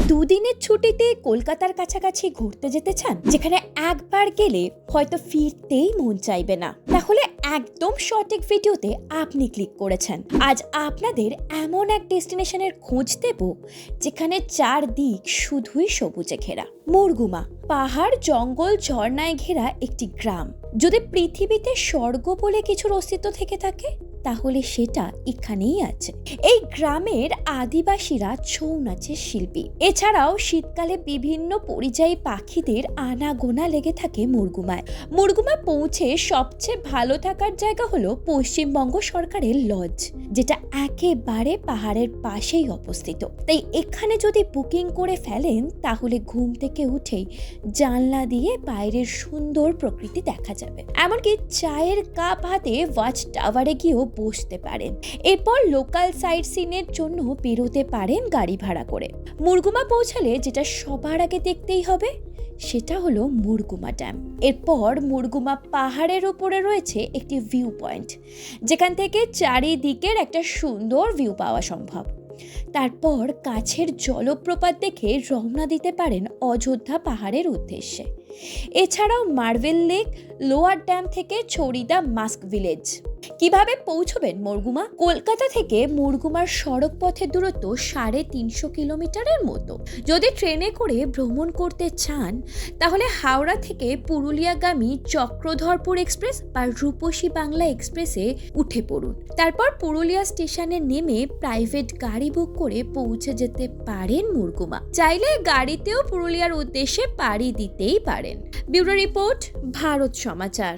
দুদিনের ছুটিতে কলকাতার কাছাকাছি ঘুরতে যেতে চান, যেখানে একবার গেলে হয়তো ফিরতেই মন চাইবে না? তাহলে একদম সঠিক ভিডিওতে আপনি ক্লিক করেছেন। আজ আপনাদের এমন এক ডেস্টিনেশনের খোঁজ দেব যেখানে চারদিক শুধুই সবুজে ঘেরা। মুরগুমা পাহাড়, জঙ্গল, ঝর্ণায় ঘেরা একটি গ্রাম। যদি পৃথিবীতে স্বর্গ বলে কিছুর অস্তিত্ব থেকে থাকে তাহলে সেটা এখানেই আছে। এই গ্রামের আদিবাসীরা ছৌ নাচের শিল্পী। এছাড়াও শীতকালে বিভিন্ন পরিযায়ী পাখিদের আনাগোনা লেগে থাকে মুরগুমায়। মুরগুমায় পৌঁছে সবচেয়ে ভালো থাকার জায়গা হলো পশ্চিমবঙ্গ সরকারের লজ, যেটা একেবারে পাহাড়ের পাশেই অবস্থিত। তাই এখানে যদি বুকিং করে ফেলেন তাহলে ঘুম থেকে উঠেই জানলা দিয়ে বাইরের সুন্দর প্রকৃতি দেখা যাবে। এমনকি চায়ের কাপ হাতে ওয়াচ টাওয়ারে গিয়েও বসতে পারেন। এরপর লোকাল সাইট সিনের জন্য বেরোতে পারেন গাড়ি ভাড়া করে। মুরগুমা পৌঁছালে যেটা সবার আগে দেখতেই হবে সেটা হলো মুরগুমা ড্যাম। এরপর মুরগুমা পাহাড়ের উপরে রয়েছে একটি ভিউ পয়েন্ট, যেখান থেকে চারিদিকের একটা সুন্দর ভিউ পাওয়া সম্ভব। তারপর কাছের জলপ্রপাত দেখে রওনা দিতে পারেন অযোধ্যা পাহাড়ের উদ্দেশ্যে। এছাড়াও মার্বেল লেক, লোয়ার ড্যাম থেকে ছড়িদা মাস্ক ভিলেজ। কিভাবে পৌঁছবেন মুরগুমা? কলকাতা থেকে মুরগুমার সড়ক পথের দূরত্ব 350 কিলোমিটারের মতো। যদি ট্রেনে করে ভ্রমণ করতে চান তাহলে হাওড়া থেকে পুরুলিয়াগামী চক্রধরপুর এক্সপ্রেস বা রূপসী বাংলা এক্সপ্রেসে উঠে পড়ুন। তারপর পুরুলিয়া স্টেশনে নেমে প্রাইভেট গাড়ি বুক করে পৌঁছে যেতে পারেন মুরগুমা। চাইলে গাড়িতেও পুরুলিয়ার উদ্দেশ্যে পাড়ি দিতেই পারেন। ব্যুরো রিপোর্ট, ভারত সমাচার।